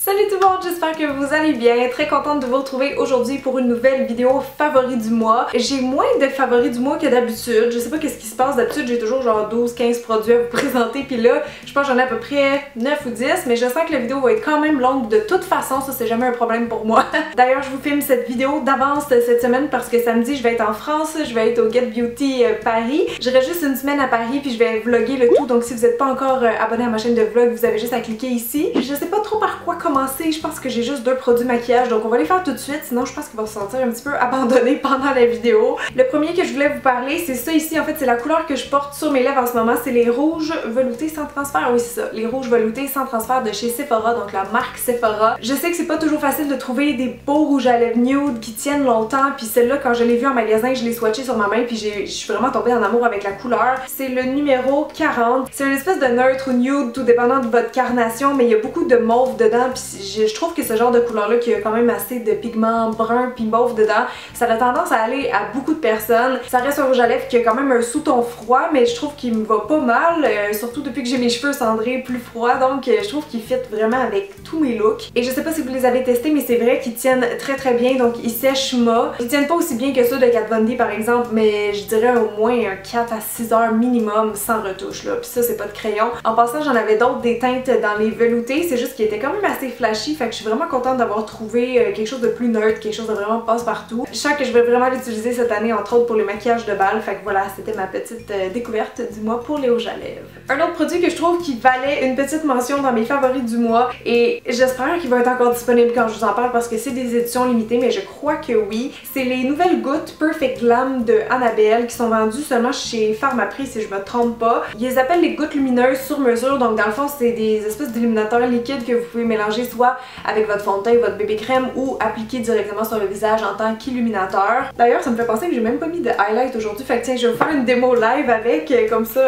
Salut tout le monde, j'espère que vous allez bien. Très contente de vous retrouver aujourd'hui pour une nouvelle vidéo favoris du mois. J'ai moins de favoris du mois que d'habitude. Je sais pas qu'est-ce qui se passe. D'habitude, j'ai toujours genre 12-15 produits à vous présenter. Puis là, je pense que j'en ai à peu près 9 ou 10. Mais je sens que la vidéo va être quand même longue de toute façon. Ça, c'est jamais un problème pour moi. D'ailleurs, je vous filme cette vidéo d'avance cette semaine parce que samedi, je vais être en France. Je vais être au Get Beauty Paris. Je reste juste une semaine à Paris puis je vais vlogger le tout. Donc si vous n'êtes pas encore abonné à ma chaîne de vlog, vous avez juste à cliquer ici. Je sais pas trop par quoi commencer, je pense que j'ai juste 2 produits maquillage donc on va les faire tout de suite, sinon je pense qu'il va se sentir un petit peu abandonné pendant la vidéo. Le premier que je voulais vous parler, c'est ça ici, en fait c'est la couleur que je porte sur mes lèvres en ce moment, c'est les rouges veloutés sans transfert, oui c'est ça, les rouges veloutés sans transfert de chez Sephora, donc la marque Sephora. Je sais que c'est pas toujours facile de trouver des beaux rouges à lèvres nude qui tiennent longtemps, puis celle-là quand je l'ai vue en magasin, je l'ai swatché sur ma main puis je suis vraiment tombée en amour avec la couleur. C'est le numéro 40, c'est une espèce de neutre ou nude tout dépendant de votre carnation, mais il y a beaucoup de mauve dedans puis je trouve que ce genre de couleur là qui a quand même assez de pigments bruns puis mauve dedans, ça a tendance à aller à beaucoup de personnes. Ça reste un rouge à lèvres qui a quand même un sous-ton froid mais je trouve qu'il me va pas mal, surtout depuis que j'ai mes cheveux cendrés plus froids, donc je trouve qu'il fit vraiment avec tous mes looks. Et je sais pas si vous les avez testés mais c'est vrai qu'ils tiennent très bien, donc ils sèchent mat. Ils tiennent pas aussi bien que ceux de Kat Von D par exemple, mais je dirais au moins un 4 à 6 heures minimum sans retouche là, puis ça c'est pas de crayon. En passant j'en avais d'autres des teintes dans les veloutés, c'est juste qu'ils étaient quand même assez flashy, fait que je suis vraiment contente d'avoir trouvé quelque chose de plus neutre, quelque chose de vraiment passe-partout. Je sens que je vais vraiment l'utiliser cette année, entre autres pour les maquillages de bal, fait que voilà, c'était ma petite découverte du mois pour les rouges à lèvres. Un autre produit que je trouve qui valait une petite mention dans mes favoris du mois, et j'espère qu'il va être encore disponible quand je vous en parle parce que c'est des éditions limitées, mais je crois que oui, c'est les nouvelles gouttes Perfect Glam de Annabelle qui sont vendues seulement chez Pharmaprix si je me trompe pas. Ils les appellent les gouttes lumineuses sur mesure, donc dans le fond c'est des espèces d'illuminateurs liquides que vous pouvez mélanger soit avec votre fond de teint, votre bébé crème ou appliquer directement sur le visage en tant qu'illuminateur. D'ailleurs ça me fait penser que j'ai même pas mis de highlight aujourd'hui, fait que tiens je vais vous faire une démo live avec, comme ça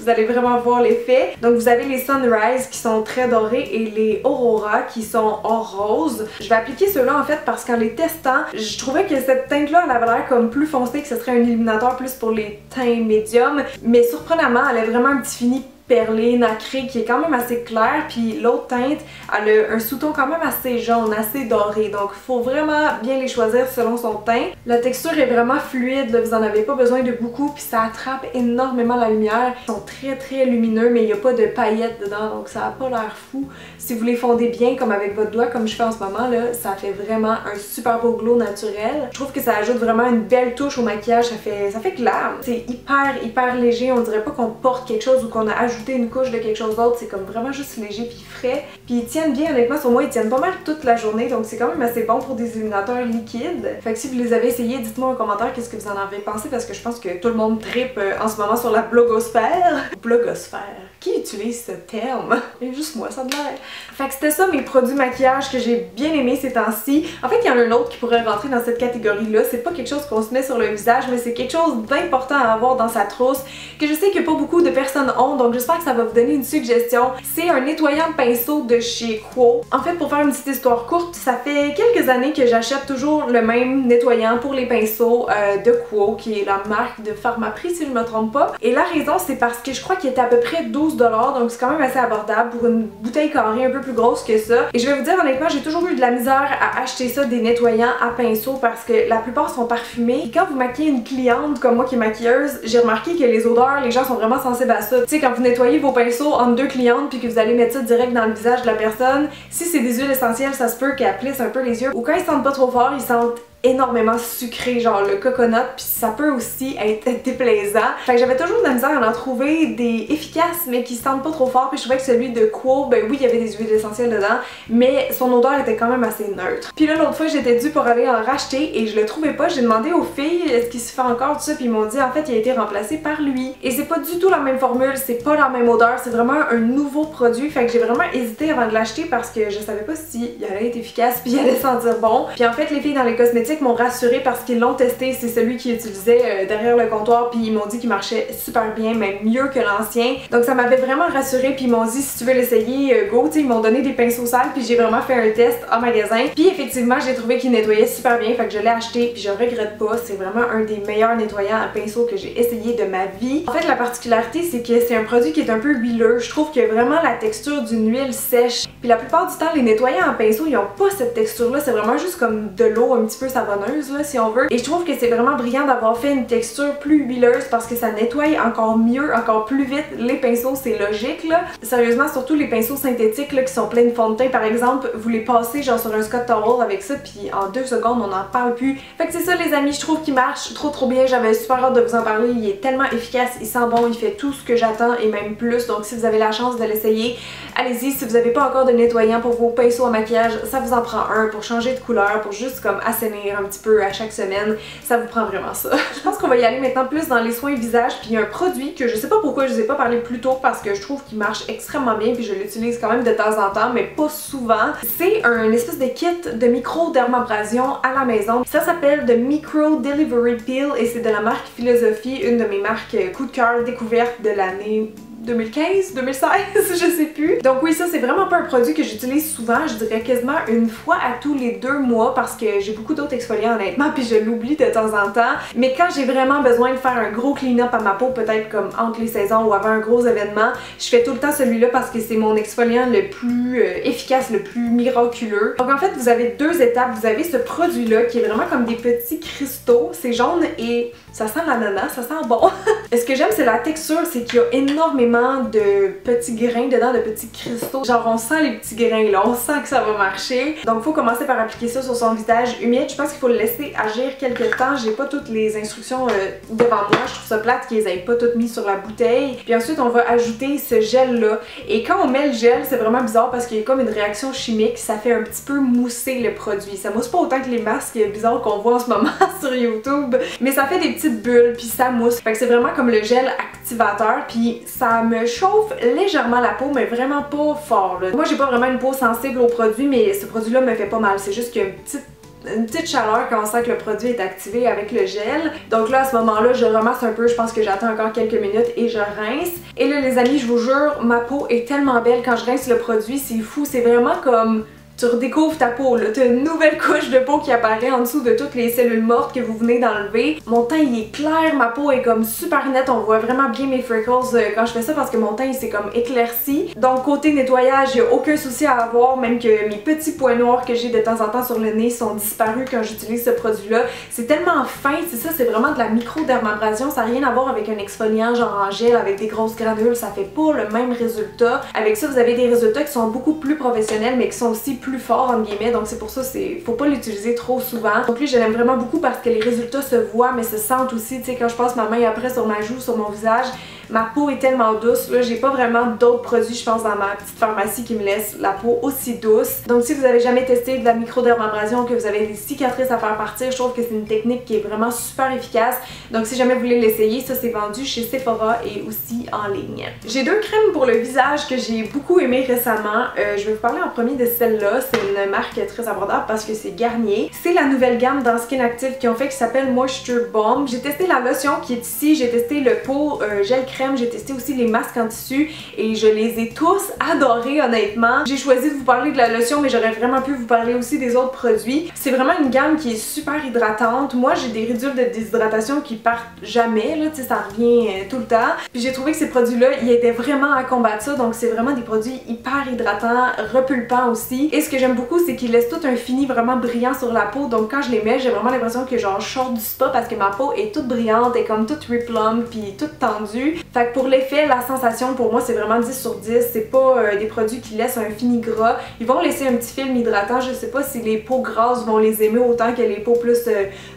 vous allez vraiment voir l'effet. Donc vous avez les Sunrise qui sont très dorés et les Aurora qui sont or rose. Je vais appliquer ceux-là en fait parce qu'en les testant, je trouvais que cette teinte là elle avait l'air comme plus foncée, que ce serait un illuminateur plus pour les teints médiums, mais surprenamment elle a vraiment un petit fini perlé, nacré qui est quand même assez clair, puis l'autre teinte elle a un sous-ton quand même assez jaune, assez doré, donc faut vraiment bien les choisir selon son teint. La texture est vraiment fluide, là, vous en avez pas besoin de beaucoup, puis ça attrape énormément la lumière. Ils sont très lumineux mais il n'y a pas de paillettes dedans donc ça a pas l'air fou. Si vous les fondez bien comme avec votre doigt comme je fais en ce moment là, ça fait vraiment un super beau glow naturel. Je trouve que ça ajoute vraiment une belle touche au maquillage, ça fait glam. C'est hyper léger, on dirait pas qu'on porte quelque chose ou qu'on a ajouté une couche de quelque chose d'autre, c'est comme vraiment juste léger puis frais. Puis ils tiennent bien, honnêtement sur moi ils tiennent pas mal toute la journée donc c'est quand même assez bon pour des illuminateurs liquides. Fait que si vous les avez essayés, dites-moi en commentaire qu'est-ce que vous en avez pensé parce que je pense que tout le monde trippe en ce moment sur la blogosphère. Blogosphère. Qui utilise ce terme? Et juste moi, ça me l'air. Fait que c'était ça mes produits maquillage que j'ai bien aimé ces temps-ci. En fait, il y en a un autre qui pourrait rentrer dans cette catégorie-là. C'est pas quelque chose qu'on se met sur le visage, mais c'est quelque chose d'important à avoir dans sa trousse que je sais que pas beaucoup de personnes ont, donc j'espère que ça va vous donner une suggestion. C'est un nettoyant de pinceau de chez Quo. En fait, pour faire une petite histoire courte, ça fait quelques années que j'achète toujours le même nettoyant pour les pinceaux de Quo, qui est la marque de Pharmaprix si je me trompe pas. Et la raison, c'est parce que je crois qu'il était à peu près 12$, donc c'est quand même assez abordable pour une bouteille carrée un peu plus grosse que ça. Et je vais vous dire honnêtement, j'ai toujours eu de la misère à acheter ça, des nettoyants à pinceau, parce que la plupart sont parfumés. Et quand vous maquillez une cliente comme moi qui est maquilleuse, j'ai remarqué que les odeurs, les gens sont vraiment sensibles à ça. Tu sais, quand vous nettoyez vos pinceaux entre 2 clientes puis que vous allez mettre ça direct dans le visage de la personne, si c'est des huiles essentielles, ça se peut qu'elles plissent un peu les yeux. Ou quand ils sentent pas trop fort, ils sentent énormément sucré, genre le coconut, puis ça peut aussi être déplaisant. Fait que j'avais toujours de la misère à en trouver des efficaces mais qui sentent pas trop fort, puis je trouvais que celui de Quo, ben oui il y avait des huiles essentielles dedans, mais son odeur était quand même assez neutre. Puis là l'autre fois j'étais due pour aller en racheter et je le trouvais pas, j'ai demandé aux filles est-ce qu'il se fait encore tout ça, puis ils m'ont dit en fait il a été remplacé par lui. Et c'est pas du tout la même formule, c'est pas la même odeur, c'est vraiment un nouveau produit, fait que j'ai vraiment hésité avant de l'acheter parce que je savais pas si il allait être efficace puis il allait sentir bon. Puis en fait les filles dans les cosmétiques synthétiques m'ont rassurée parce qu'ils l'ont testé, c'est celui qu'ils utilisaient derrière le comptoir, puis ils m'ont dit qu'il marchait super bien, même mieux que l'ancien. Donc ça m'avait vraiment rassurée, puis ils m'ont dit si tu veux l'essayer, go, tu sais, ils m'ont donné des pinceaux sales, puis j'ai vraiment fait un test en magasin. Puis effectivement, j'ai trouvé qu'il nettoyait super bien, fait que je l'ai acheté, puis je regrette pas, c'est vraiment un des meilleurs nettoyants à pinceau que j'ai essayé de ma vie. En fait, la particularité, c'est que c'est un produit qui est un peu huileux. Je trouve que vraiment la texture d'une huile sèche. Puis la plupart du temps, les nettoyants en pinceau, ils ont pas cette texture-là, c'est vraiment juste comme de l'eau un petit peu savonneuse, là, si on veut. Et je trouve que c'est vraiment brillant d'avoir fait une texture plus huileuse parce que ça nettoie encore mieux, encore plus vite les pinceaux, c'est logique, là. Sérieusement, surtout les pinceaux synthétiques, là, qui sont pleins de fond de teint, par exemple, vous les passez genre sur un Scott Towel avec ça, puis en 2 secondes, on n'en parle plus. Fait que c'est ça, les amis, je trouve qu'il marche trop bien. J'avais super hâte de vous en parler. Il est tellement efficace, il sent bon, il fait tout ce que j'attends et même plus. Donc si vous avez la chance de l'essayer, allez-y. Si vous n'avez pas encore de nettoyant pour vos pinceaux à maquillage, ça vous en prend un pour changer de couleur, pour juste comme assainir un petit peu à chaque semaine. Ça vous prend vraiment ça. Je pense qu'on va y aller maintenant plus dans les soins visage. Puis il y a un produit que je sais pas pourquoi je vous ai pas parlé plus tôt parce que je trouve qu'il marche extrêmement bien puis je l'utilise quand même de temps en temps mais pas souvent. C'est un espèce de kit de micro-dermabrasion à la maison. Ça s'appelle The Micro Delivery Peel et c'est de la marque Philosophie, une de mes marques coup de cœur découverte de l'année 2015, 2016, je sais plus. Donc oui, ça c'est vraiment pas un produit que j'utilise souvent, je dirais quasiment une fois à tous les 2 mois parce que j'ai beaucoup d'autres exfoliants honnêtement puis je l'oublie de temps en temps. Mais quand j'ai vraiment besoin de faire un gros clean-up à ma peau, peut-être comme entre les saisons ou avant un gros événement, je fais tout le temps celui-là parce que c'est mon exfoliant le plus efficace, le plus miraculeux. Donc en fait, vous avez 2 étapes. Vous avez ce produit-là qui est vraiment comme des petits cristaux, c'est jaune et ça sent l'ananas, ça sent bon. Ce que j'aime, c'est la texture, c'est qu'il y a énormément de petits grains dedans, de petits cristaux. Genre on sent les petits grains là, on sent que ça va marcher. Donc faut commencer par appliquer ça sur son visage humide. Je pense qu'il faut le laisser agir quelques temps. J'ai pas toutes les instructions devant moi. Je trouve ça plate qu'ils aient pas toutes mis sur la bouteille. Puis ensuite on va ajouter ce gel là. Et quand on met le gel, c'est vraiment bizarre parce qu'il y a comme une réaction chimique. Ça fait un petit peu mousser le produit. Ça mousse pas autant que les masques bizarres qu'on voit en ce moment sur YouTube. Mais ça fait des petites bulles puis ça mousse. Fait que c'est vraiment comme le gel activateur. Puis ça me chauffe légèrement la peau mais vraiment pas fort là. Moi j'ai pas vraiment une peau sensible au produit mais ce produit là me fait pas mal, c'est juste qu'il y a une petite chaleur quand on sent que le produit est activé avec le gel. Donc là à ce moment là je ramasse un peu, je pense que j'attends encore quelques minutes et je rince. Et là les amis, je vous jure, ma peau est tellement belle quand je rince le produit, c'est fou, c'est vraiment comme tu redécouvres ta peau, là. T'as une nouvelle couche de peau qui apparaît en dessous de toutes les cellules mortes que vous venez d'enlever. Mon teint il est clair, ma peau est comme super nette, on voit vraiment bien mes freckles quand je fais ça parce que mon teint il s'est comme éclairci. Donc côté nettoyage, il n'y a aucun souci à avoir, même que mes petits points noirs que j'ai de temps en temps sur le nez sont disparus quand j'utilise ce produit-là. C'est tellement fin, c'est ça, c'est vraiment de la micro-dermabrasion, ça n'a rien à voir avec un exfoliant genre en gel avec des grosses granules, ça fait pas le même résultat. Avec ça, vous avez des résultats qui sont beaucoup plus professionnels mais qui sont aussi plus fort entre guillemets, donc c'est pour ça faut pas l'utiliser trop souvent. Donc lui je l'aime vraiment beaucoup parce que les résultats se voient mais se sentent aussi, tu sais, quand je passe ma main après sur ma joue, sur mon visage, ma peau est tellement douce, là j'ai pas vraiment d'autres produits je pense dans ma petite pharmacie qui me laissent la peau aussi douce. Donc si vous avez jamais testé de la microdermabrasion, que vous avez des cicatrices à faire partir, je trouve que c'est une technique qui est vraiment super efficace. Donc si jamais vous voulez l'essayer, ça c'est vendu chez Sephora et aussi en ligne. J'ai 2 crèmes pour le visage que j'ai beaucoup aimé récemment. Je vais vous parler en premier de celle-là. C'est une marque très abordable parce que c'est Garnier. C'est la nouvelle gamme dans Skin Active qui ont fait qui s'appelle Moisture Bomb. J'ai testé la lotion qui est ici, j'ai testé le pot gel crème, j'ai testé aussi les masques en tissu et je les ai tous adorés honnêtement. J'ai choisi de vous parler de la lotion mais j'aurais vraiment pu vous parler aussi des autres produits. C'est vraiment une gamme qui est super hydratante. Moi j'ai des ridules de déshydratation qui partent jamais, là, tu sais, ça revient tout le temps. Puis j'ai trouvé que ces produits-là, ils aidaient vraiment à combattre ça, donc c'est vraiment des produits hyper hydratants, repulpants aussi. Et ce que j'aime beaucoup, c'est qu'ils laissent tout un fini vraiment brillant sur la peau, donc quand je les mets, j'ai vraiment l'impression que genre je sors du spa parce que ma peau est toute brillante, est comme toute replump puis toute tendue. Fait que pour l'effet, la sensation pour moi c'est vraiment 10 sur 10, c'est pas des produits qui laissent un fini gras. Ils vont laisser un petit film hydratant, je sais pas si les peaux grasses vont les aimer autant que les peaux plus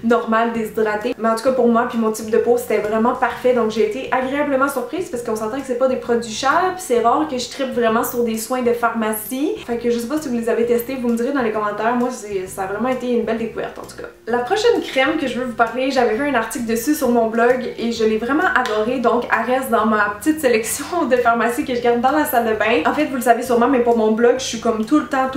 normales déshydratées. Mais en tout cas pour moi puis mon type de peau c'était vraiment parfait, donc j'ai été agréablement surprise parce qu'on s'entend que c'est pas des produits chers puis c'est rare que je trippe vraiment sur des soins de pharmacie. Fait que je sais pas si vous les avez testés, vous me direz dans les commentaires. Moi ça a vraiment été une belle découverte en tout cas. La prochaine crème que je veux vous parler, j'avais vu un article dessus sur mon blog et je l'ai vraiment adorée, donc Arrête reste dans ma petite sélection de pharmacie que je garde dans la salle de bain. En fait, vous le savez sûrement, mais pour mon blog, je suis comme tout le temps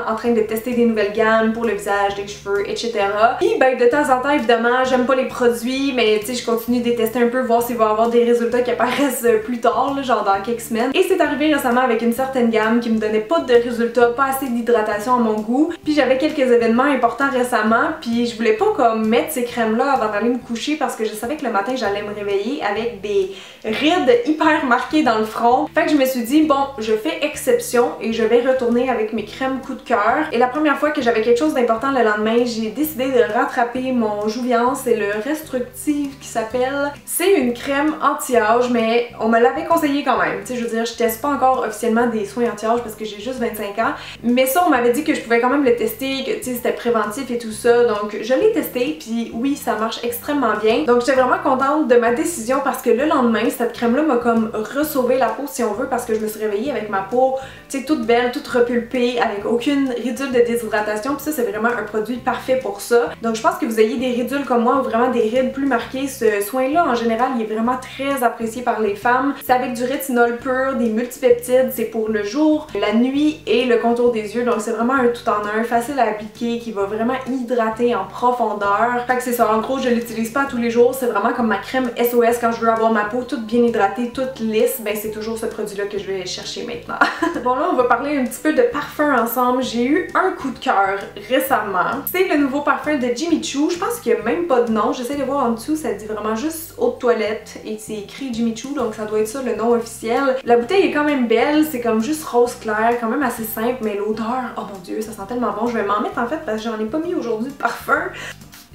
en train de tester des nouvelles gammes pour le visage, les cheveux, etc. Puis ben de temps en temps, évidemment, j'aime pas les produits, mais tu sais, je continue de les tester un peu, voir s'il va y avoir des résultats qui apparaissent plus tard, là, genre dans quelques semaines. Et c'est arrivé récemment avec une certaine gamme qui me donnait pas de résultats, pas assez d'hydratation à mon goût. Puis j'avais quelques événements importants récemment, puis je voulais pas comme mettre ces crèmes-là avant d'aller me coucher parce que je savais que le matin, j'allais me réveiller avec des rides hyper marquées dans le front. Fait que je me suis dit, bon, je fais exception et je vais retourner avec mes crèmes coup de cœur. Et la première fois que j'avais quelque chose d'important le lendemain, j'ai décidé de rattraper mon Jouviance et le Restructive qui s'appelle. C'est une crème anti-âge, mais on me l'avait conseillé quand même. Tu sais, je veux dire, je teste pas encore officiellement des soins anti-âge parce que j'ai juste 25 ans. Mais ça, on m'avait dit que je pouvais quand même le tester, que tu sais, c'était préventif et tout ça. Donc, je l'ai testé, puis oui, ça marche extrêmement bien. Donc, j'étais vraiment contente de ma décision parce que le lendemain, cette crème-là m'a comme ressauvé la peau, si on veut, parce que je me suis réveillée avec ma peau, tu sais, toute belle, toute repulpée, avec aucune ridule de déshydratation. Puis ça, c'est vraiment un produit parfait pour ça. Donc, je pense que vous ayez des ridules comme moi ou vraiment des rides plus marquées, ce soin-là, en général, il est vraiment très apprécié par les femmes. C'est avec du rétinol pur, des multipeptides, c'est pour le jour, la nuit et le contour des yeux. Donc, c'est vraiment un tout en un, facile à appliquer, qui va vraiment hydrater en profondeur. Fait que c'est ça, en gros, je l'utilise pas tous les jours, c'est vraiment comme ma crème SOS quand je veux avoir ma peau toute bien hydratée, toute lisse, ben c'est toujours ce produit-là que je vais chercher maintenant. Bon là, on va parler un petit peu de parfum ensemble. J'ai eu un coup de cœur récemment. C'est le nouveau parfum de Jimmy Choo. Je pense qu'il n'y a même pas de nom. J'essaie de voir en dessous, ça dit vraiment juste eau de toilette et c'est écrit Jimmy Choo, donc ça doit être ça le nom officiel. La bouteille est quand même belle, c'est comme juste rose clair, quand même assez simple, mais l'odeur, oh mon dieu, ça sent tellement bon. Je vais m'en mettre en fait parce que j'en ai pas mis aujourd'hui de parfum.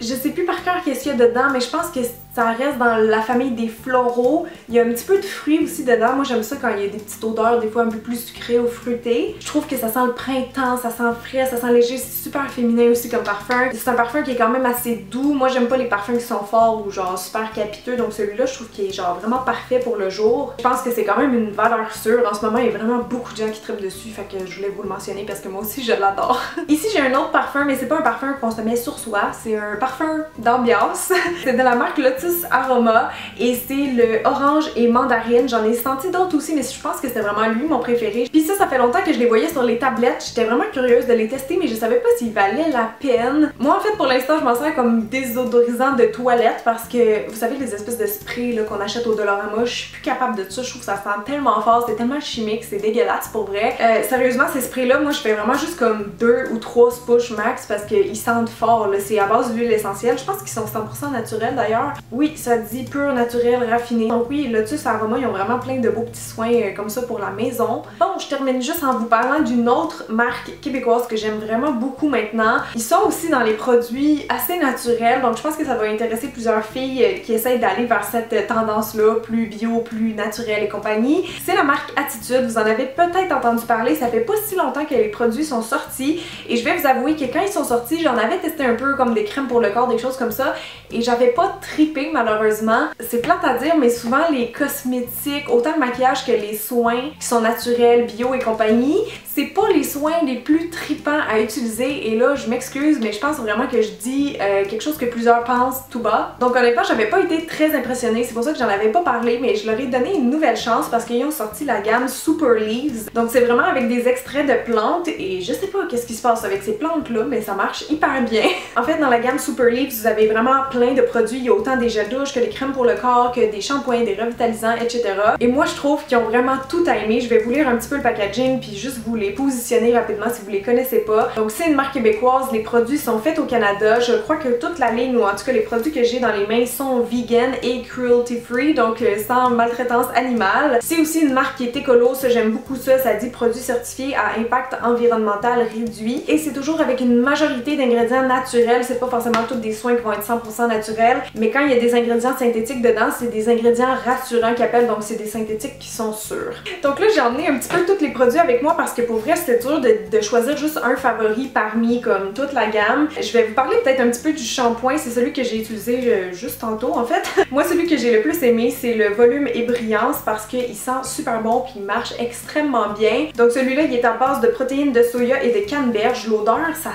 Je sais plus par cœur qu'est-ce qu'il y a dedans, mais je pense que ça reste dans la famille des floraux. Il y a un petit peu de fruits aussi dedans. Moi j'aime ça quand il y a des petites odeurs, des fois un peu plus sucrées ou fruitées. Je trouve que ça sent le printemps, ça sent frais, ça sent léger, c'est super féminin aussi comme parfum. C'est un parfum qui est quand même assez doux. Moi j'aime pas les parfums qui sont forts ou genre super capiteux, donc celui-là je trouve qu'il est genre vraiment parfait pour le jour. Je pense que c'est quand même une valeur sûre. En ce moment il y a vraiment beaucoup de gens qui trippent dessus, fait que je voulais vous le mentionner parce que moi aussi je l'adore. Ici j'ai un autre parfum, mais c'est pas un parfum qu'on se met sur soi, c'est un parfum d'ambiance. C'est de la marque Lotus Aroma et c'est le orange et mandarine. J'en ai senti d'autres aussi, mais je pense que c'était vraiment lui mon préféré. Puis ça fait longtemps que je les voyais sur les tablettes. J'étais vraiment curieuse de les tester, mais je savais pas s'ils valaient la peine. Moi en fait pour l'instant je m'en sers comme désodorisant de toilette parce que vous savez les espèces de sprays qu'on achète au Dollarama, je suis plus capable de ça. Je trouve que ça sent tellement fort, c'est tellement chimique, c'est dégueulasse pour vrai. Sérieusement ces sprays là, moi je fais vraiment juste comme 2 ou 3 push max parce qu'ils sentent fort. C'est à base d'huile essentielle. Je pense qu'ils sont 100% naturels d'ailleurs. Oui, ça dit pur, naturel, raffiné. Donc oui, Lotus Aroma, ils ont vraiment plein de beaux petits soins comme ça pour la maison. Bon, je termine juste en vous parlant d'une autre marque québécoise que j'aime vraiment beaucoup maintenant. Ils sont aussi dans les produits assez naturels, donc je pense que ça va intéresser plusieurs filles qui essayent d'aller vers cette tendance-là, plus bio, plus naturelle et compagnie. C'est la marque Attitude, vous en avez peut-être entendu parler, ça fait pas si longtemps que les produits sont sortis et je vais vous avouer que quand ils sont sortis, j'en avais testé un peu comme des crèmes pour le corps, des choses comme ça, et j'avais pas trippé malheureusement. C'est plate à dire, mais souvent les cosmétiques, autant le maquillage que les soins qui sont naturels, bio et compagnie, c'est pas les soins les plus tripants à utiliser, et là je m'excuse, mais je pense vraiment que je dis quelque chose que plusieurs pensent tout bas. Donc honnêtement j'avais pas été très impressionnée, c'est pour ça que j'en avais pas parlé, mais je leur ai donné une nouvelle chance parce qu'ils ont sorti la gamme Super Leaves. Donc c'est vraiment avec des extraits de plantes, et je sais pas qu'est-ce qui se passe avec ces plantes là, mais ça marche hyper bien. En fait dans la gamme Super Leaves vous avez vraiment plein de produits, il y a autant des gels douche que des crèmes pour le corps, que des shampoings, des revitalisants, etc. Et moi je trouve qu'ils ont vraiment tout à aimer. Je vais vous lire un petit peu le packaging puis juste vous les positionner rapidement si vous les connaissez pas. Donc c'est une marque québécoise, les produits sont faits au Canada. Je crois que toute la ligne, ou en tout cas les produits que j'ai dans les mains sont vegan et cruelty free, donc sans maltraitance animale. C'est aussi une marque qui est écolo, ça j'aime beaucoup ça, ça dit produits certifiés à impact environnemental réduit, et c'est toujours avec une majorité d'ingrédients naturels. C'est pas forcément tous des soins qui vont être 100% naturels, mais quand il y a des ingrédients synthétiques dedans, c'est des ingrédients rassurants qu'ils appellent, donc c'est des synthétiques qui sont sûrs. Donc là j'ai emmené un petit peu tous les produits avec moi parce que pour vrai c'était dur de choisir juste un favori parmi comme toute la gamme. Je vais vous parler peut-être un petit peu du shampoing, c'est celui que j'ai utilisé juste tantôt en fait. Moi celui que j'ai le plus aimé c'est le volume et brillance parce qu'il sent super bon puis il marche extrêmement bien. Donc celui-là il est à base de protéines de soya et de canneberge. L'odeur ça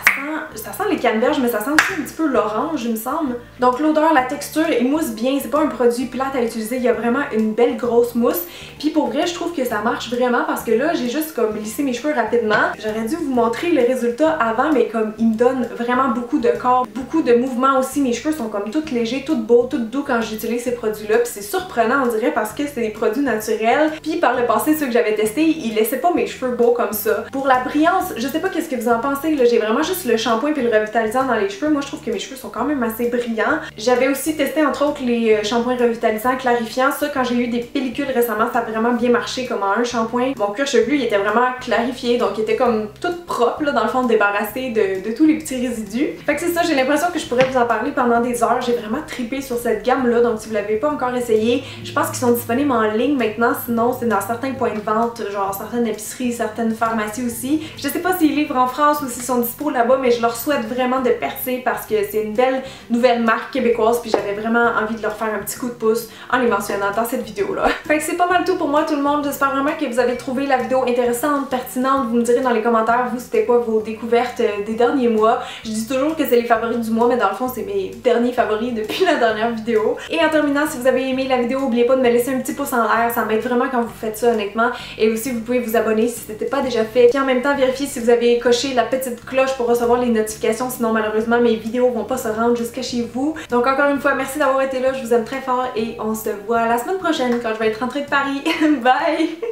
sent les canneberges mais ça sent aussi un petit peu l'orange il me semble. Donc l'odeur, la texture il mousse bien, c'est pas un produit plate à utiliser, il y a vraiment une belle grosse mousse. Puis pour vrai je trouve que ça marche vraiment parce que là j'ai juste comme lissé mes cheveux rapidement. J'aurais dû vous montrer le résultat avant mais comme il me donne vraiment beaucoup de corps, beaucoup de mouvements aussi, mes cheveux sont comme tout légers, tout beaux, tout doux quand j'utilise ces produits là. Puis c'est surprenant on dirait parce que c'est des produits naturels. Puis par le passé ceux que j'avais testés ils laissaient pas mes cheveux beaux comme ça. Pour la brillance, je sais pas qu'est-ce que vous en pensez là, j'ai vraiment juste le shampoing puis le revitalisant dans les cheveux. Moi je trouve que mes cheveux sont quand même assez brillants. J'avais aussi testé entre autres les shampoings revitalisants clarifiants. Ça quand j'ai eu des pellicules récemment ça a vraiment bien marché comme en un shampoing. Mon cuir chevelu il était vraiment clarifié donc il était comme tout propre là, dans le fond débarrassé de tous les petits résidus. Fait que c'est ça, j'ai l'impression que je pourrais vous en parler pendant des heures. J'ai vraiment trippé sur cette gamme là donc si vous l'avez pas encore essayé, je pense qu'ils sont disponibles en ligne maintenant, sinon c'est dans certains points de vente, genre certaines épiceries, certaines pharmacies aussi. Je sais pas s'ils livrent en France ou s'ils sont dispo là-bas mais je leur souhaite vraiment de percer parce que c'est une belle nouvelle marque québécoise puis j'avais vraiment envie de leur faire un petit coup de pouce en les mentionnant dans cette vidéo là. Fait que c'est pas mal tout pour moi tout le monde, j'espère vraiment que vous avez trouvé la vidéo intéressante, pertinente. Vous me direz dans les commentaires vous c'était quoi vos découvertes des derniers mois. Je dis toujours que c'est les favoris du mois mais dans le fond c'est mes derniers favoris depuis la dernière vidéo. Et en terminant, si vous avez aimé la vidéo, n'oubliez pas de me laisser un petit pouce en l'air, ça m'aide vraiment quand vous faites ça honnêtement. Et aussi vous pouvez vous abonner si ce n'était pas déjà fait. Puis en même temps vérifiez si vous avez coché la petite cloche pour recevoir les notifications, sinon malheureusement mes vidéos vont pas se rendre jusqu'à chez vous. Donc encore une fois merci d'avoir été là, je vous aime très fort et on se voit la semaine prochaine quand je vais être rentrée de Paris. Bye!